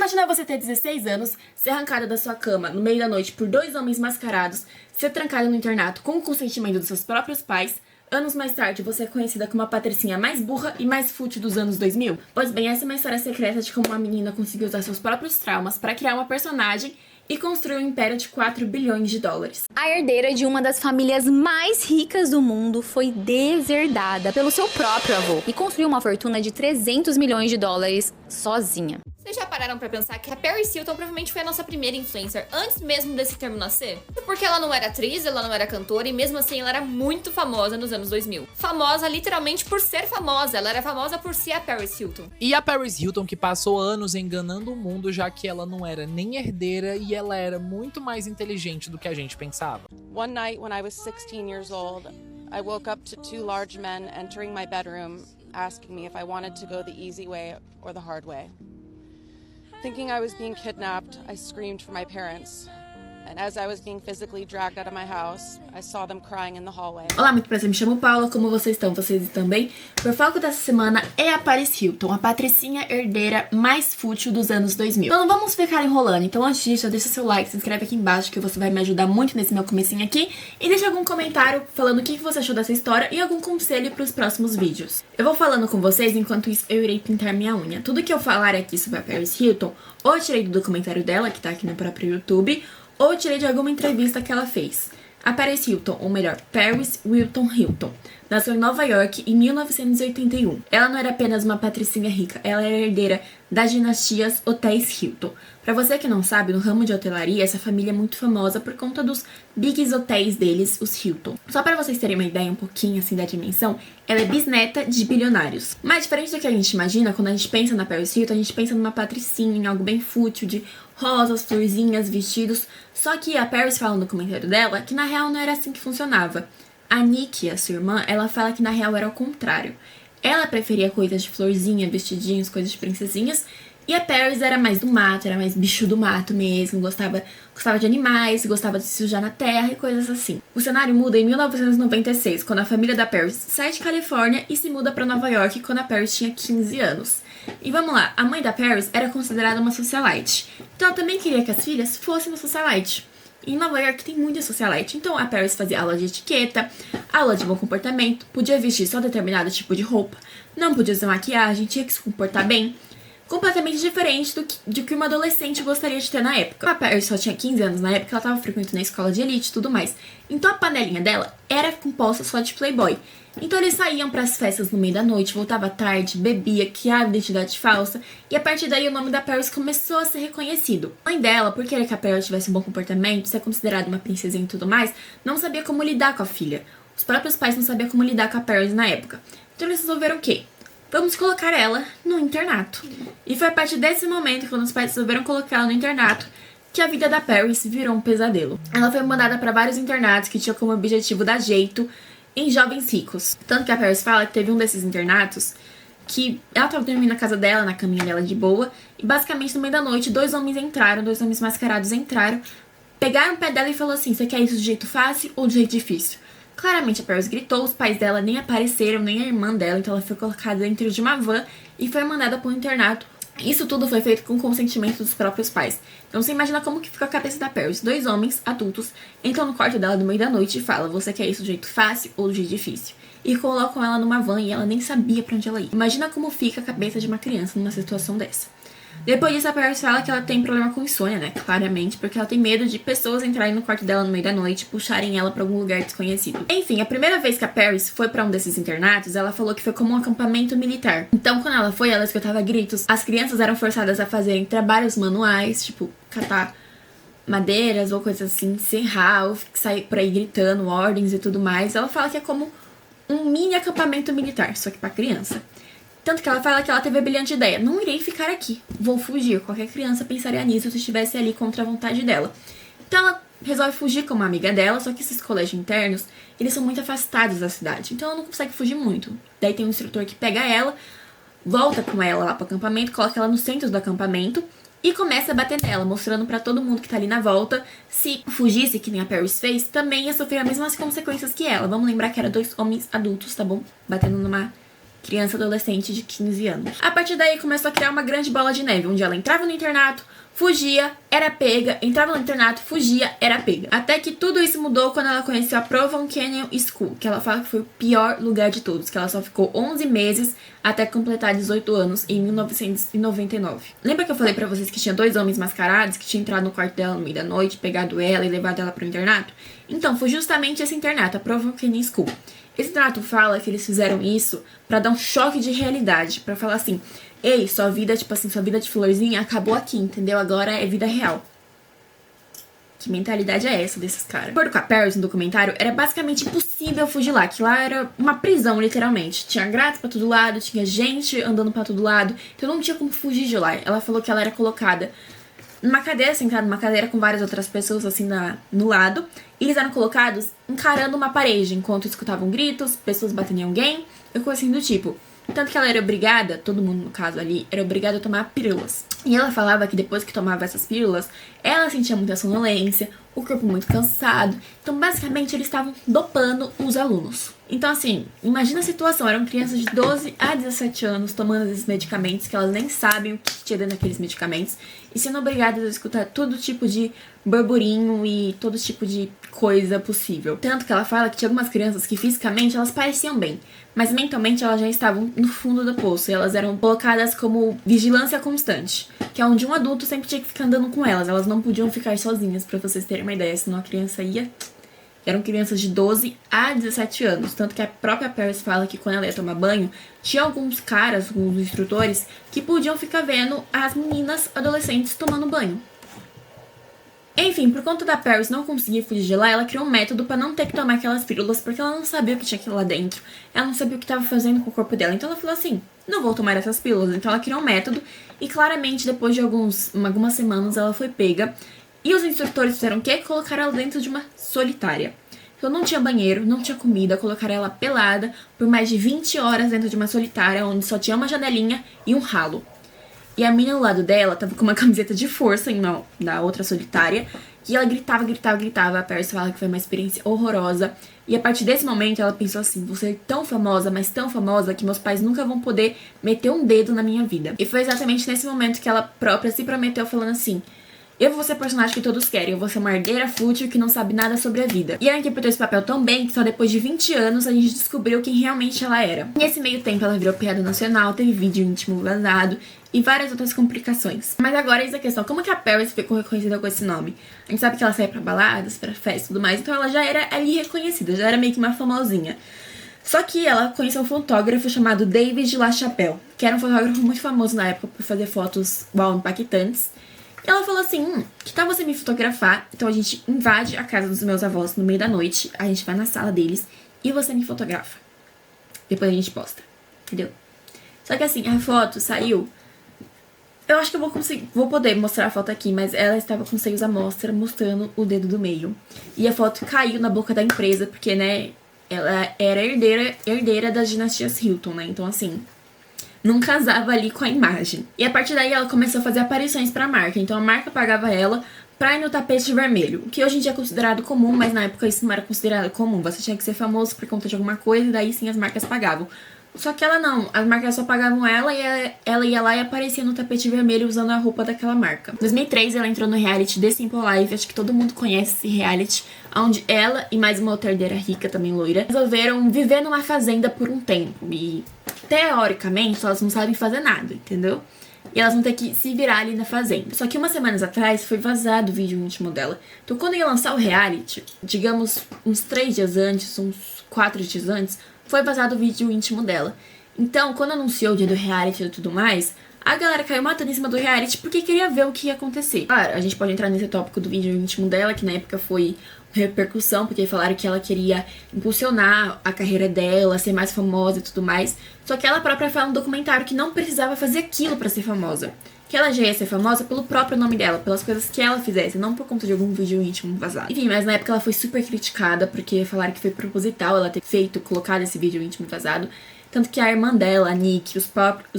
imagina você ter 16 anos, ser arrancada da sua cama no meio da noite por dois homens mascarados, ser trancada no internato com o consentimento dos seus próprios pais. Anos mais tarde, você é conhecida como a patricinha mais burra e mais fútil dos anos 2000? Pois bem, essa é uma história secreta de como uma menina conseguiu usar seus próprios traumas para criar uma personagem e construir um império de 4 bilhões de dólares. A herdeira de uma das famílias mais ricas do mundo foi deserdada pelo seu próprio avô e construiu uma fortuna de 300 milhões de dólares sozinha. Vocês já pararam pra pensar que a Paris Hilton provavelmente foi a nossa primeira influencer antes mesmo desse termo nascer? Porque ela não era atriz, ela não era cantora e mesmo assim ela era muito famosa nos anos 2000. Famosa literalmente por ser famosa, ela era famosa por ser a Paris Hilton. E a Paris Hilton que passou anos enganando o mundo, já que ela não era nem herdeira e ela era muito mais inteligente do que a gente pensava. One night when I was 16 years old, I woke up to two large men entering my bedroom asking me if I wanted to go the easy way or the hard way. Thinking I was being kidnapped, I screamed for my parents. And as I was being physically dragged out of my house, I saw them crying in the hallway. Olá, muito prazer, me chamo Paula, como vocês estão? Vocês estão bem? O foco dessa semana é a Paris Hilton, a patricinha herdeira mais fútil dos anos 2000. Então não vamos ficar enrolando, então antes disso, deixa seu like, se inscreve aqui embaixo que você vai me ajudar muito nesse meu comecinho aqui e deixa algum comentário falando o que você achou dessa história e algum conselho para os próximos vídeos. Eu vou falando com vocês, enquanto isso eu irei pintar minha unha. Tudo que eu falar aqui sobre a Paris Hilton, ou eu tirei do documentário dela, que tá aqui no próprio YouTube, ou eu tirei de alguma entrevista que ela fez. A Paris Hilton, ou melhor, Paris Wilton Hilton, nasceu em Nova York em 1981. Ela não era apenas uma patricinha rica, ela era herdeira das dinastias Hotéis Hilton. Pra você que não sabe, no ramo de hotelaria, essa família é muito famosa por conta dos bigs hotéis deles, os Hilton. Só pra vocês terem uma ideia um pouquinho assim da dimensão, ela é bisneta de bilionários. Mas diferente do que a gente imagina, quando a gente pensa na Paris Hilton, a gente pensa numa patricinha, em algo bem fútil, de rosas, florzinhas, vestidos. Só que a Paris fala no comentário dela que na real não era assim que funcionava. A Nikki, a sua irmã, ela fala que na real era o contrário. Ela preferia coisas de florzinha, vestidinhos, coisas de princesinhas. E a Paris era mais do mato, era mais bicho do mato mesmo, gostava de animais, gostava de se sujar na terra e coisas assim. O cenário muda em 1996, quando a família da Paris sai de Califórnia e se muda para Nova York quando a Paris tinha 15 anos. E vamos lá, a mãe da Paris era considerada uma socialite, então ela também queria que as filhas fossem uma socialite. E em Nova York tem muita socialite, então a Paris fazia aula de etiqueta, aula de bom comportamento, podia vestir só determinado tipo de roupa, não podia usar maquiagem, tinha que se comportar bem. Completamente diferente do que uma adolescente gostaria de ter na época. A Paris só tinha 15 anos na época, ela estava frequentando a escola de elite e tudo mais. Então a panelinha dela era composta só de playboy. Então eles saíam para as festas no meio da noite, voltava tarde, bebia, criava identidade falsa. E a partir daí o nome da Paris começou a ser reconhecido. A mãe dela, por querer que a Paris tivesse um bom comportamento, ser considerada uma princesinha e tudo mais, não sabia como lidar com a filha. Os próprios pais não sabiam como lidar com a Paris na época. Então eles resolveram o quê? Vamos colocar ela no internato. E foi a partir desse momento, quando os pais resolveram colocar ela no internato, que a vida da Paris virou um pesadelo. Ela foi mandada para vários internatos que tinham como objetivo dar jeito em jovens ricos. Tanto que a Paris fala que teve um desses internatos que ela estava dormindo na casa dela, na caminha dela de boa, e basicamente no meio da noite, dois homens mascarados entraram, pegaram o pé dela e falaram assim: você quer isso de jeito fácil ou de jeito difícil? Claramente a Paris gritou, os pais dela nem apareceram, nem a irmã dela, então ela foi colocada dentro de uma van e foi mandada para um internato. Isso tudo foi feito com consentimento dos próprios pais. Então você imagina como que ficou a cabeça da Paris. Dois homens adultos entram no quarto dela no meio da noite e falam: você quer isso do jeito fácil ou do jeito difícil? E colocam ela numa van e ela nem sabia pra onde ela ia. Imagina como fica a cabeça de uma criança numa situação dessa. Depois disso, a Paris fala que ela tem problema com insônia, né? Claramente, porque ela tem medo de pessoas entrarem no quarto dela no meio da noite e puxarem ela pra algum lugar desconhecido. Enfim, a primeira vez que a Paris foi pra um desses internatos, ela falou que foi como um acampamento militar. Então, quando ela foi, ela escutava gritos. As crianças eram forçadas a fazerem trabalhos manuais, tipo, catar madeiras ou coisas assim, serrar ou sair por aí gritando ordens e tudo mais. Ela fala que é como um mini acampamento militar, só que pra criança. Tanto que ela fala que ela teve a brilhante ideia: não irei ficar aqui, vou fugir. Qualquer criança pensaria nisso se estivesse ali contra a vontade dela. Então ela resolve fugir com uma amiga dela, só que esses colégios internos, eles são muito afastados da cidade, então ela não consegue fugir muito. Daí tem um instrutor que pega ela, volta com ela lá pro acampamento, coloca ela no centro do acampamento e começa a bater nela, mostrando pra todo mundo que tá ali na volta, se fugisse, que nem a Paris fez, também ia sofrer as mesmas consequências que ela. Vamos lembrar que eram dois homens adultos, tá bom? Batendo numa criança adolescente de 15 anos. A partir daí começou a criar uma grande bola de neve, onde ela entrava no internato, fugia, era pega, entrava no internato, fugia, era pega. Até que tudo isso mudou quando ela conheceu a Provo Canyon School, que ela fala que foi o pior lugar de todos, que ela só ficou 11 meses até completar 18 anos em 1999. Lembra que eu falei pra vocês que tinha 2 homens mascarados que tinham entrado no quarto dela no meio da noite, pegado ela e levado ela pro internato? Então, foi justamente esse internato, a Provo Canyon School. Esse internato fala que eles fizeram isso pra dar um choque de realidade, pra falar assim: ei, sua vida, tipo assim, sua vida de florzinha acabou aqui, entendeu? Agora é vida real. Que mentalidade é essa desses caras? De acordo com a Paris no documentário, era basicamente impossível fugir lá, que lá era uma prisão, literalmente. Tinha grades pra todo lado, tinha gente andando pra todo lado, então não tinha como fugir de lá. Ela falou que ela era colocada numa cadeira, sentada numa cadeira com várias outras pessoas assim no lado, e eles eram colocados encarando uma parede, enquanto escutavam gritos, pessoas batendo em alguém, e coisa assim do tipo. Tanto que ela era obrigada, todo mundo no caso ali, era obrigada a tomar pílulas. E ela falava que depois que tomava essas pílulas, ela sentia muita sonolência, o corpo muito cansado. Então, basicamente, eles estavam dopando os alunos. Então, assim, imagina a situação. Eram crianças de 12 a 17 anos tomando esses medicamentos, que elas nem sabem o que tinha dentro daqueles medicamentos, e sendo obrigadas a escutar todo tipo de burburinho e todo tipo de coisa possível. Tanto que ela fala que tinha algumas crianças que fisicamente elas pareciam bem, mas mentalmente elas já estavam no fundo do poço, e elas eram colocadas como vigilância constante, que é onde um adulto sempre tinha que ficar andando com elas não podiam ficar sozinhas, pra vocês terem uma ideia, senão a criança ia... Eram crianças de 12 a 17 anos, tanto que a própria Paris fala que quando ela ia tomar banho, tinha alguns caras, alguns instrutores, que podiam ficar vendo as meninas adolescentes tomando banho. Enfim, por conta da Paris não conseguir fugir de lá, ela criou um método pra não ter que tomar aquelas pílulas, porque ela não sabia o que tinha aquilo lá dentro. Ela não sabia o que estava fazendo com o corpo dela. Então ela falou assim: não vou tomar essas pílulas. Então ela criou um método e claramente depois de algumas semanas ela foi pega. E os instrutores fizeram o quê? Colocaram ela dentro de uma solitária. Então não tinha banheiro, não tinha comida, colocaram ela pelada por mais de 20 horas dentro de uma solitária, onde só tinha uma janelinha e um ralo. E a menina do lado dela tava com uma camiseta de força na outra solitária. E ela gritava. A Paris fala que foi uma experiência horrorosa. E a partir desse momento ela pensou assim: vou ser tão famosa, mas tão famosa, que meus pais nunca vão poder meter um dedo na minha vida. E foi exatamente nesse momento que ela própria se prometeu, falando assim: eu vou ser a personagem que todos querem, eu vou ser uma herdeira fútil que não sabe nada sobre a vida. E ela interpretou esse papel tão bem que só depois de 20 anos a gente descobriu quem realmente ela era. Nesse meio tempo ela virou piada nacional, teve vídeo íntimo vazado e várias outras complicações. Mas agora eis a questão: como que a Paris ficou reconhecida com esse nome? A gente sabe que ela saía pra baladas, pra festas e tudo mais, então ela já era ali reconhecida, já era meio que uma famosinha. Só que ela conheceu um fotógrafo chamado David LaChapelle, que era um fotógrafo muito famoso na época por fazer fotos, impactantes. E ela falou assim: que tal você me fotografar? Então a gente invade a casa dos meus avós no meio da noite, a gente vai na sala deles e você me fotografa. Depois a gente posta, entendeu? Só que assim, a foto saiu... Eu acho que eu vou poder mostrar a foto aqui, mas ela estava com seios à mostra, mostrando o dedo do meio. E a foto caiu na boca da empresa, porque, né, ela era herdeira das dinastias Hilton, né? Então, assim, não casava ali com a imagem. E a partir daí ela começou a fazer aparições pra marca. Então a marca pagava ela pra ir no tapete vermelho, o que hoje em dia é considerado comum, mas na época isso não era considerado comum. Você tinha que ser famoso por conta de alguma coisa, e daí sim as marcas pagavam. Só que ela não, as marcas só pagavam ela, e ela ia lá e aparecia no tapete vermelho usando a roupa daquela marca. Em 2003 ela entrou no reality The Simple Life, acho que todo mundo conhece esse reality, onde ela e mais uma outra herdeira rica, também loira, resolveram viver numa fazenda por um tempo. E teoricamente elas não sabem fazer nada, entendeu? E elas vão ter que se virar ali na fazenda. Só que umas semanas atrás foi vazado o vídeo íntimo dela. Então quando ia lançar o reality, digamos uns 3 dias antes, uns 4 dias antes, foi vazado o vídeo íntimo dela. Então, quando anunciou o dia do reality e tudo mais, a galera caiu matando em cima do reality porque queria ver o que ia acontecer. Claro, a gente pode entrar nesse tópico do vídeo íntimo dela, que na época foi repercussão, porque falaram que ela queria impulsionar a carreira dela, ser mais famosa e tudo mais. Só que ela própria fala no documentário que não precisava fazer aquilo pra ser famosa. Que ela já ia ser famosa pelo próprio nome dela, pelas coisas que ela fizesse, não por conta de algum vídeo íntimo vazado. Enfim, mas na época ela foi super criticada, porque falaram que foi proposital ela ter colocado esse vídeo íntimo vazado. Tanto que a irmã dela, a Nick, os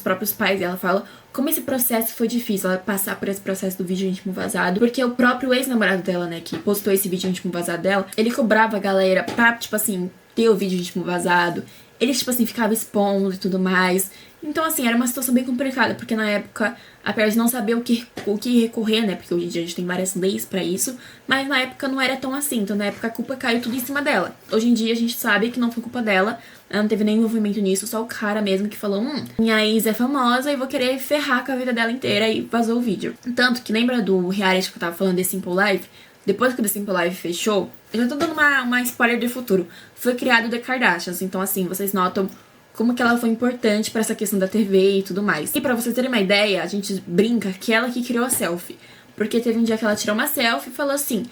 próprios pais dela falam como esse processo foi difícil, ela passar por esse processo do vídeo íntimo vazado, porque o próprio ex-namorado dela, né, que postou esse vídeo íntimo vazado dela, ele cobrava a galera pra, tipo assim, ter o vídeo íntimo vazado. Eles, tipo assim, ficavam expondo e tudo mais. Então, assim, era uma situação bem complicada, porque na época a Paris não sabia o que recorrer, né? Porque hoje em dia a gente tem várias leis pra isso. Mas na época não era tão assim. Então, na época a culpa caiu tudo em cima dela. Hoje em dia a gente sabe que não foi culpa dela. Ela não teve nenhum envolvimento nisso. Só o cara mesmo que falou: minha ex é famosa e vou querer ferrar com a vida dela inteira. E vazou o vídeo. Tanto que lembra do reality que eu tava falando, The Simple Life? Depois que o The Simple Life fechou, eu já tô dando uma spoiler do futuro. Foi criado o The Kardashians. Então, assim, vocês notam como que ela foi importante pra essa questão da TV e tudo mais. E pra vocês terem uma ideia, a gente brinca que ela que criou a selfie. Porque teve um dia que ela tirou uma selfie e falou assim: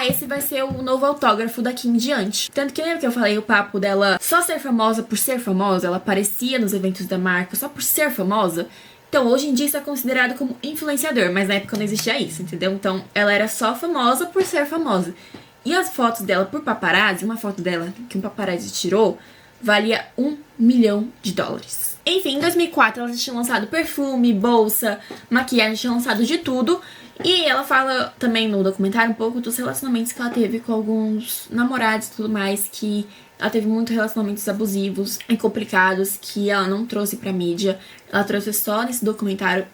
esse vai ser o novo autógrafo daqui em diante. Tanto que lembra que eu falei o papo dela só ser famosa por ser famosa? Ela aparecia nos eventos da marca só por ser famosa? Então, hoje em dia isso é considerado como influenciador, mas na época não existia isso, entendeu? Então, ela era só famosa por ser famosa. E as fotos dela por paparazzi, uma foto dela que um paparazzi tirou, valia $1 milhão. Enfim, em 2004 ela já tinha lançado perfume, bolsa, maquiagem, tinha lançado de tudo. E ela fala também no documentário um pouco dos relacionamentos que ela teve com alguns namorados e tudo mais, que ela teve muitos relacionamentos abusivos e complicados que ela não trouxe pra mídia. Ela trouxe só nesse documentário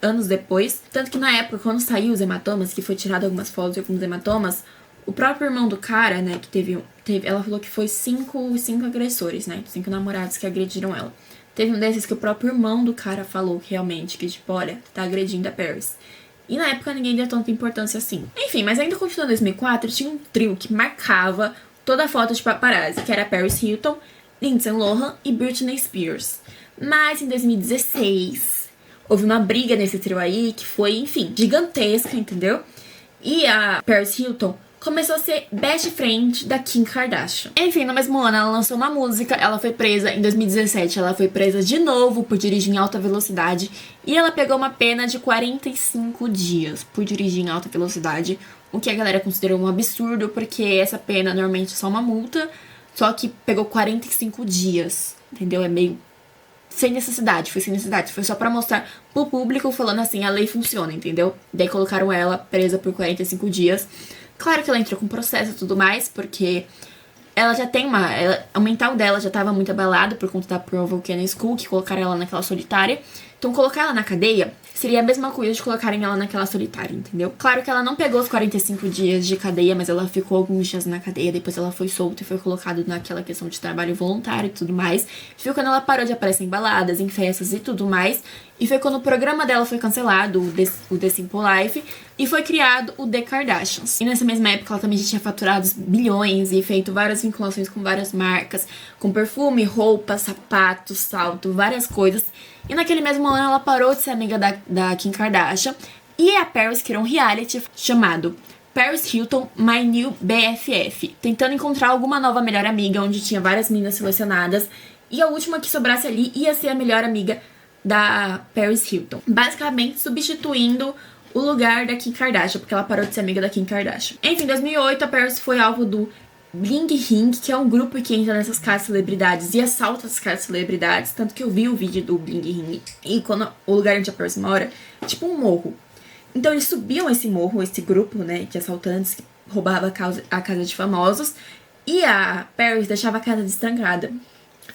anos depois. Tanto que na época, quando saiu os hematomas, que foi tirado algumas fotos de alguns hematomas, o próprio irmão do cara, né, que teve ela falou que foi cinco agressores, né, 5 namorados que agrediram ela. Teve um desses que o próprio irmão do cara falou que realmente, que tipo, olha, tá agredindo a Paris. E na época ninguém deu tanta importância assim. Enfim, mas ainda continuando em 2004, tinha um trio que marcava toda a foto de paparazzi, que era Paris Hilton, Lindsay Lohan e Britney Spears. Mas em 2016, houve uma briga nesse trio aí que foi, enfim, gigantesca, entendeu? E a Paris Hilton começou a ser best friend da Kim Kardashian. Enfim, no mesmo ano ela lançou uma música, ela foi presa em 2017, ela foi presa de novo por dirigir em alta velocidade e ela pegou uma pena de 45 dias por dirigir em alta velocidade, o que a galera considerou um absurdo, porque essa pena normalmente é só uma multa, só que pegou 45 dias, entendeu? É meio sem necessidade, foi só pra mostrar pro público falando assim, a lei funciona, entendeu? Daí colocaram ela presa por 45 dias. Claro que ela entrou com processo e tudo mais, porque ela já tem o mental dela já tava muito abalado por conta da Provocaine School, que colocaram ela naquela solitária. Então, colocar ela na cadeia seria a mesma coisa de colocarem ela naquela solitária, entendeu? Claro que ela não pegou os 45 dias de cadeia, mas ela ficou alguns dias na cadeia, depois ela foi solta e foi colocada naquela questão de trabalho voluntário e tudo mais. Foi quando ela parou de aparecer em baladas, em festas e tudo mais. E foi quando o programa dela foi cancelado, o The Simple Life, e foi criado o The Kardashians. E nessa mesma época ela também já tinha faturado bilhões e feito várias vinculações com várias marcas, com perfume, roupa, sapato, salto, várias coisas. E naquele mesmo ano ela parou de ser amiga da Kim Kardashian e a Paris criou um reality chamado Paris Hilton My New BFF, tentando encontrar alguma nova melhor amiga, onde tinha várias meninas selecionadas e a última que sobrasse ali ia ser a melhor amiga da Paris Hilton, basicamente substituindo o lugar da Kim Kardashian, porque ela parou de ser amiga da Kim Kardashian. Enfim, em 2008 a Paris foi alvo do Bling Ring, que é um grupo que entra nessas casas celebridades e assalta as casas celebridades, tanto que eu vi o vídeo do Bling Ring, e quando o lugar onde a Paris mora é tipo um morro. Então eles subiam esse morro, esse grupo, né, de assaltantes que roubava a casa de famosos, e a Paris deixava a casa destrancada.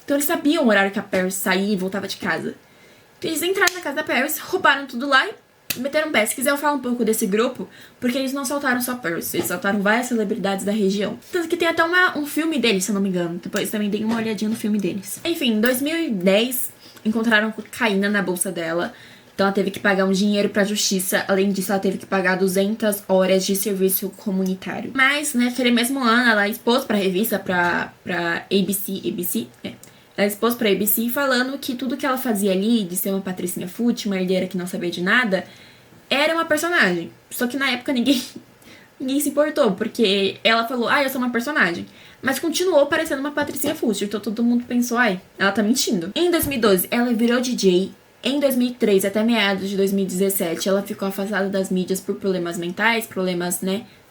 Então eles sabiam o horário que a Paris saía e voltava de casa. Então eles entraram na casa da Paris, roubaram tudo lá e meteram pé. Se quiser eu falo um pouco desse grupo, porque eles não assaltaram só a Paris, eles assaltaram várias celebridades da região. Tanto que tem até um filme deles, se eu não me engano. Depois também dei uma olhadinha no filme deles. Enfim, em 2010, encontraram cocaína na bolsa dela. Então ela teve que pagar um dinheiro pra justiça. Além disso, ela teve que pagar 200 horas de serviço comunitário. Mas, naquele mesmo ano, ela expôs pra revista, pra ABC, ela expôs pra ABC falando que tudo que ela fazia ali, de ser uma patricinha fútil, uma herdeira que não sabia de nada, era uma personagem. Só que na época ninguém se importou, porque ela falou, eu sou uma personagem. Mas continuou parecendo uma patricinha fútil, então todo mundo pensou, ela tá mentindo. Em 2012, ela virou DJ. Em 2003, até meados de 2017, ela ficou afastada das mídias por problemas mentais, problemas,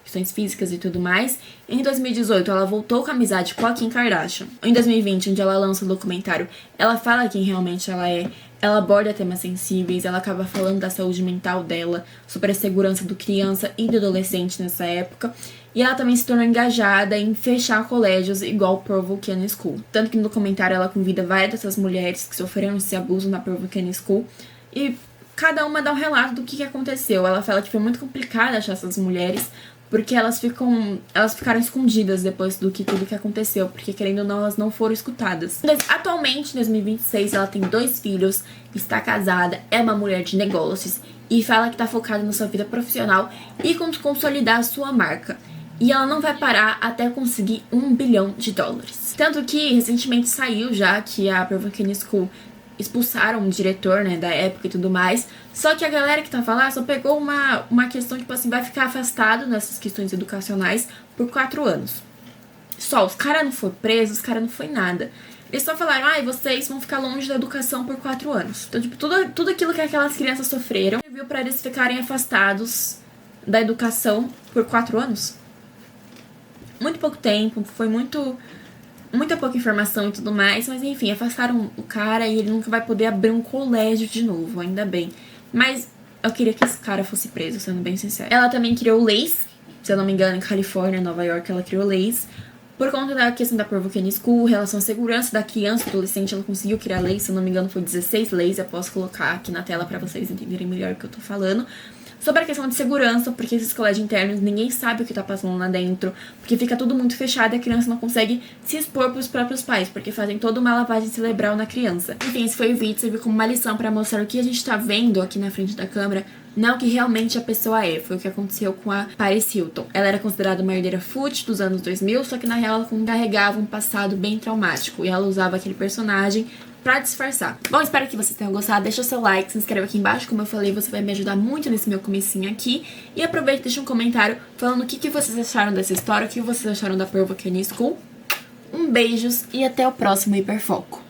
questões físicas e tudo mais. Em 2018, ela voltou com a amizade com a Kim Kardashian. Em 2020, onde ela lança o documentário, ela fala quem realmente ela é. Ela aborda temas sensíveis, ela acaba falando da saúde mental dela, sobre a segurança do criança e do adolescente nessa época. E ela também se tornou engajada em fechar colégios igual o Pearl Volcano School. Tanto que no documentário ela convida várias dessas mulheres que sofreram esse abuso na Pearl Volcano School. E cada uma dá um relato do que aconteceu. Ela fala que foi muito complicado achar essas mulheres, porque elas ficaram escondidas depois do que tudo que aconteceu, porque querendo ou não, elas não foram escutadas. Atualmente, em 2026, ela tem 2 filhos, está casada, é uma mulher de negócios e fala que está focada na sua vida profissional e consolidar a sua marca. E ela não vai parar até conseguir $1 bilhão. Tanto que recentemente saiu já que a Pearl Volcano School expulsaram o diretor, né, da época e tudo mais. Só que a galera que tava lá só pegou uma questão, tipo assim, vai ficar afastado nessas questões educacionais por 4 anos. Só, os caras não foram presos, os caras não foi nada. Eles só falaram, vocês vão ficar longe da educação por 4 anos. Então, tipo, tudo aquilo que aquelas crianças sofreram serviu pra eles ficarem afastados da educação por 4 anos. Muito pouco tempo, foi muita pouca informação e tudo mais, mas enfim, afastaram o cara e ele nunca vai poder abrir um colégio de novo, ainda bem. Mas eu queria que esse cara fosse preso, sendo bem sincero. Ela também criou leis, se eu não me engano, em Califórnia, Nova York, ela criou leis. Por conta da questão da Pearl Volcano School, relação à segurança da criança e adolescente, ela conseguiu criar leis, se eu não me engano, foi 16 leis, eu posso colocar aqui na tela pra vocês entenderem melhor o que eu tô falando. Sobre a questão de segurança, porque esses colégios internos, ninguém sabe o que tá passando lá dentro, porque fica tudo muito fechado e a criança não consegue se expor pros próprios pais, porque fazem toda uma lavagem cerebral na criança. Enfim, esse foi o vídeo, serviu como uma lição pra mostrar o que a gente tá vendo aqui na frente da câmera, não é o que realmente a pessoa é, foi o que aconteceu com a Paris Hilton. Ela era considerada uma herdeira fútil dos anos 2000, só que na real ela carregava um passado bem traumático, e ela usava aquele personagem pra disfarçar. Bom, espero que vocês tenham gostado. Deixa o seu like, se inscreve aqui embaixo. Como eu falei, você vai me ajudar muito nesse meu comecinho aqui. E aproveita e deixa um comentário falando o que vocês acharam dessa história, o que vocês acharam da Pearl Volcano School. Beijos e até o próximo Hiperfoco.